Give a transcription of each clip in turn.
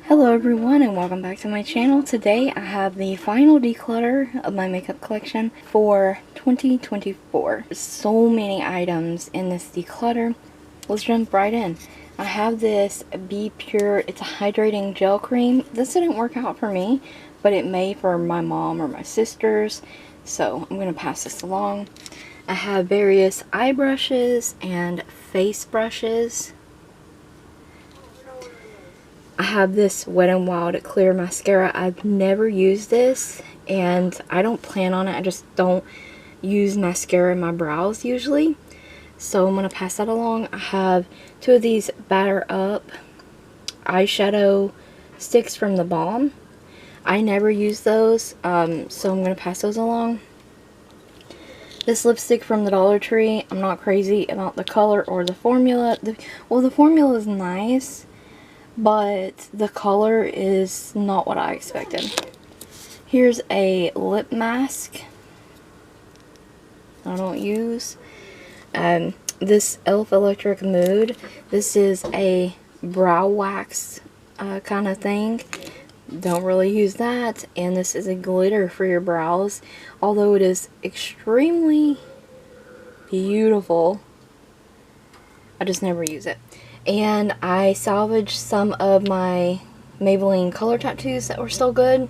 Hello everyone and welcome back to my channel. Today I have the final declutter of my makeup collection for 2024. So many items in this declutter. Let's jump right in. I have this Be Pure, it's a hydrating gel cream. This didn't work out for me, but it may for my mom or my sisters, so I'm going to pass this along. I have various eye brushes and face brushes. I have this Wet n Wild clear mascara. I've never used this and I don't plan on it. I just don't use mascara in my brows usually. So I'm going to pass that along. I have two of these Batter Up eyeshadow sticks from the Balm. I never use those, so I'm going to pass those along. This lipstick from the Dollar Tree. I'm not crazy about the color or the formula. Well, the formula is nice, but the color is not what I expected. Here's a lip mask I don't use. This e.l.f. Electric Mood. This is a brow wax kind of thing. Don't really use that. And this is a glitter for your brows. Although it is extremely beautiful, I just never use it. And I salvaged some of my Maybelline color tattoos that were still good.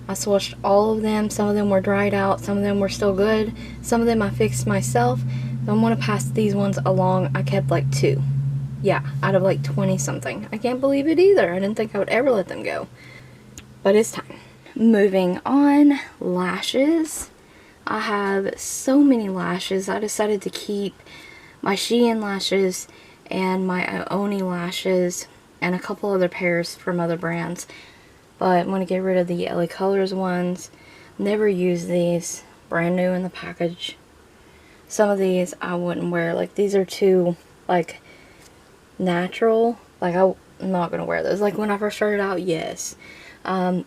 I swatched all of them. Some of them were dried out. Some of them were still good. Some of them I fixed myself. So I'm going to pass these ones along. I kept like 2. Yeah, out of like 20 something. I can't believe it either. I didn't think I would ever let them go. But it's time. Moving on, lashes. I have so many lashes. I decided to keep my Shein lashes and my Orly lashes and a couple other pairs from other brands, but I'm going to get rid of the LA Colors ones. Never use these. Brand new in the package. Some of these I wouldn't wear. Like, these are too like natural. Like, I'm not going to wear those. Like when I first started out, yes.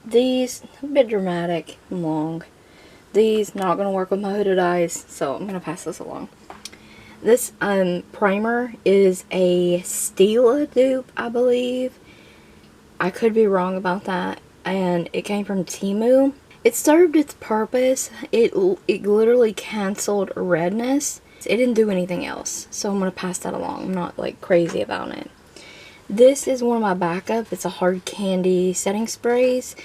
These a bit dramatic and long. These not going to work with my hooded eyes, so I'm going to pass this along. This primer is a Stila dupe, I believe. I could be wrong about that. And it came from Temu. It served its purpose. It literally canceled redness. It didn't do anything else. So I'm going to pass that along. I'm not like crazy about it. This is one of my backup. It's a Hard Candy setting sprays.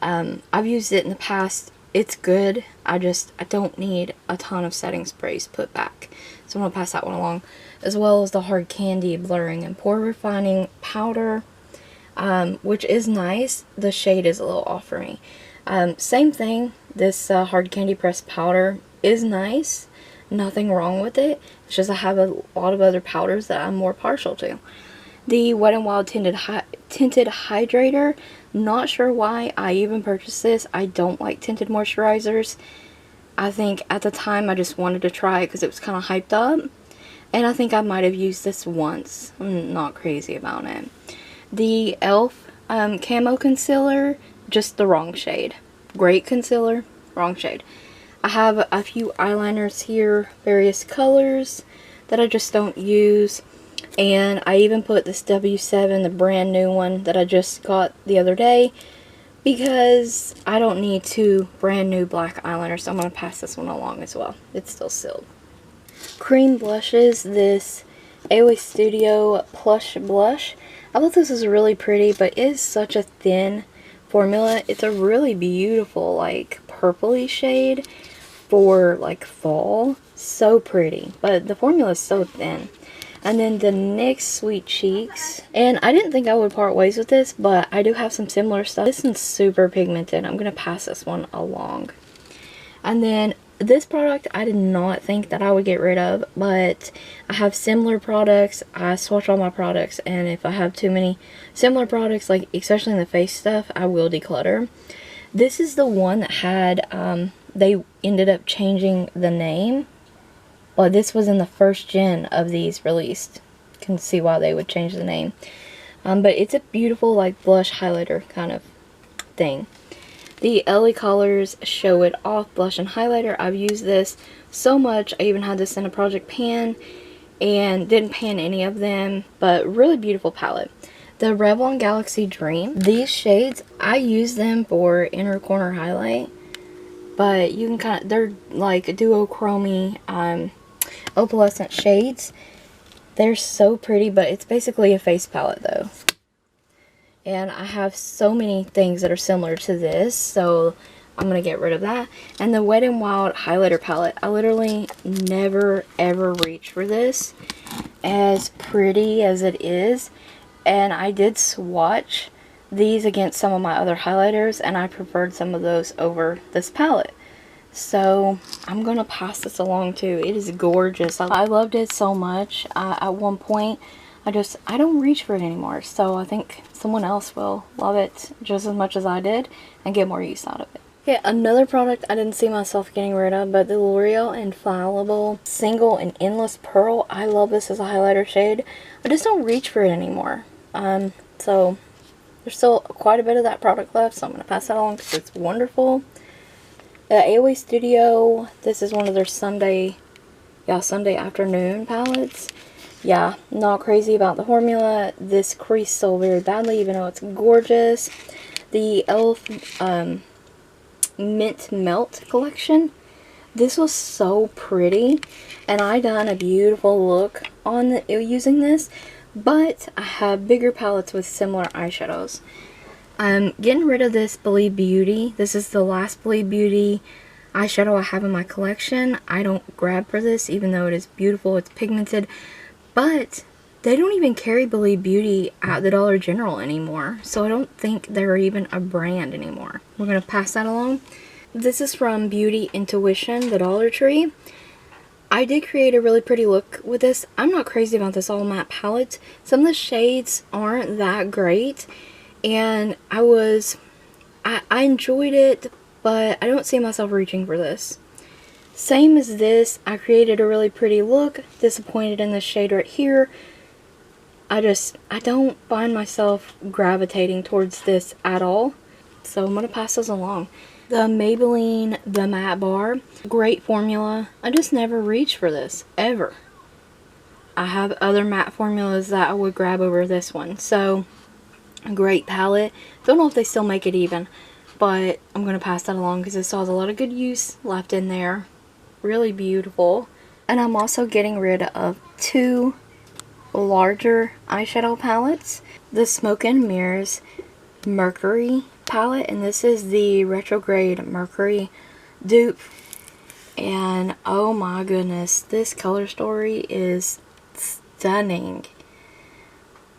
I've used it in the past. It's good. I don't need a ton of setting sprays put back. So I'm going to pass that one along. As well as the Hard Candy Blurring and Pore Refining Powder. Which is nice. The shade is a little off for me. Same thing. This Hard Candy Pressed Powder is nice. Nothing wrong with it. It's just I have a lot of other powders that I'm more partial to. The Wet n Wild Tinted Hydrator. Not sure why I even purchased this. I don't like tinted moisturizers. I think at the time I just wanted to try it because it was kind of hyped up. And I think I might have used this once. I'm not crazy about it. The e.l.f. Camo Concealer. Just the wrong shade. Great concealer. Wrong shade. I have a few eyeliners here. Various colors that I just don't use. And I even put this W7, the brand new one that I just got the other day, because I don't need 2 brand new black eyeliners, so I'm going to pass this one along as well. It's still sealed. Cream blushes, this AOA Studio Plush Blush. I thought this was really pretty, but it is such a thin formula. It's a really beautiful, like, purpley shade for, like, fall. So pretty, but the formula is so thin. And then the NYX Sweet Cheeks. And I didn't think I would part ways with this, but I do have some similar stuff. This one's super pigmented. I'm going to pass this one along. And then this product I did not think that I would get rid of, but I have similar products. I swatch all my products, and if I have too many similar products, like especially in the face stuff, I will declutter. This is the one that had, they ended up changing the name. Well, this was in the first gen of these released. You can see why they would change the name. But it's a beautiful, like, blush highlighter kind of thing. The LA Colors Show It Off Blush and Highlighter. I've used this so much. I even had this in a project pan and didn't pan any of them. But really beautiful palette. The Revlon Galaxy Dream. These shades, I use them for inner corner highlight. But you can kind of, they're like duochrome opalescent shades. They're so pretty, but it's basically a face palette though. And I have so many things that are similar to this, so I'm going to get rid of that. And the Wet n Wild highlighter palette, I literally never ever reach for this, as pretty as it is. And I did swatch these against some of my other highlighters, and I preferred some of those over this palette. So I'm going to pass this along too. It is gorgeous. I loved it so much. At one point, I don't reach for it anymore. So I think someone else will love it just as much as I did and get more use out of it. Okay, another product I didn't see myself getting rid of, but the L'Oreal Infallible Single and Endless Pearl. I love this as a highlighter shade. I just don't reach for it anymore. So there's still quite a bit of that product left, so I'm going to pass that along because it's wonderful. The AOA Studio, this is one of their Sunday afternoon palettes. Yeah, not crazy about the formula. This creased so very badly, even though it's gorgeous. The e.l.f. Mint Melt collection. This was so pretty, and I done a beautiful look on using this, but I have bigger palettes with similar eyeshadows. I'm getting rid of this Believe Beauty. This is the last Believe Beauty eyeshadow I have in my collection. I don't grab for this, even though it is beautiful. It's pigmented. But they don't even carry Believe Beauty at the Dollar General anymore. So I don't think they're even a brand anymore. We're going to pass that along. This is from Beauty Intuition, the Dollar Tree. I did create a really pretty look with this. I'm not crazy about this all matte palette. Some of the shades aren't that great. And I enjoyed it, but I don't see myself reaching for this. Same as this, I created a really pretty look. Disappointed in this shade right here. I don't find myself gravitating towards this at all. So I'm going to pass those along. The Maybelline The Matte Bar. Great formula. I just never reach for this, ever. I have other matte formulas that I would grab over this one. So a great palette. Don't know if they still make it even, but I'm going to pass that along because it still has a lot of good use left in there. Really beautiful. And I'm also getting rid of two larger eyeshadow palettes. The Smoke and Mirrors Mercury palette, and this is the Retrograde Mercury dupe. And oh my goodness, this color story is stunning.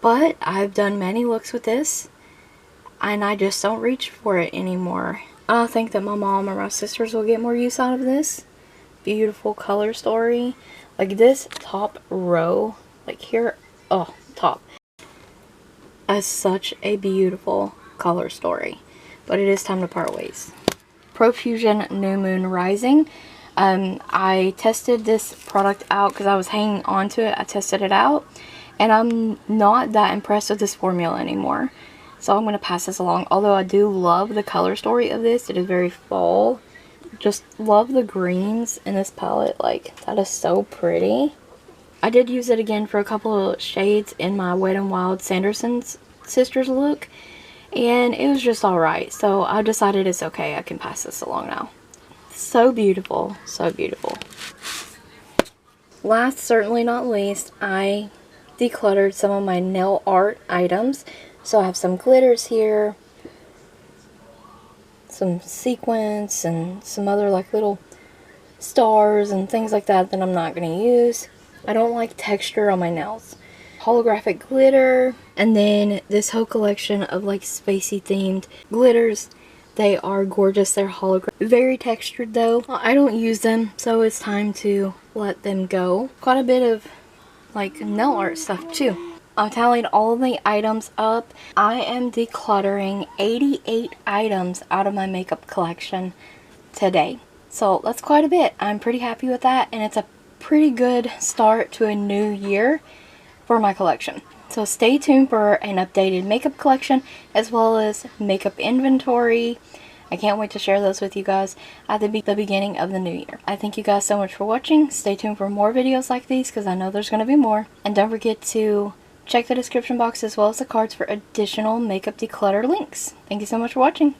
But I've done many looks with this, and I just don't reach for it anymore. I think that my mom or my sisters will get more use out of this. Beautiful color story. Like this top row, like here, oh, top, has such a beautiful color story. But it is time to part ways. Profusion New Moon Rising. I tested this product out because I was hanging on to it. I tested it out. And I'm not that impressed with this formula anymore. So I'm going to pass this along. Although I do love the color story of this. It is very fall. Just love the greens in this palette. Like, that is so pretty. I did use it again for a couple of shades in my Wet n Wild Sanderson's Sisters look. And it was just alright. So I decided it's okay. I can pass this along now. So beautiful. So beautiful. Last, certainly not least, I decluttered some of my nail art items. So I have some glitters here, some sequins, and some other like little stars and things like that that I'm not going to use. I don't like texture on my nails. Holographic glitter, and then this whole collection of like spacey themed glitters. They are gorgeous. They're holographic. Very textured though. I don't use them, so it's time to let them go. Quite a bit of like nail art stuff too. I've tallied all of the items up. I am decluttering 88 items out of my makeup collection today. So that's quite a bit. I'm pretty happy with that, and it's a pretty good start to a new year for my collection. So stay tuned for an updated makeup collection as well as makeup inventory. I can't wait to share those with you guys at the beginning of the new year. I thank you guys so much for watching. Stay tuned for more videos like these because I know there's going to be more. And don't forget to Check the description box as well as the cards for additional makeup declutter links. Thank you so much for watching.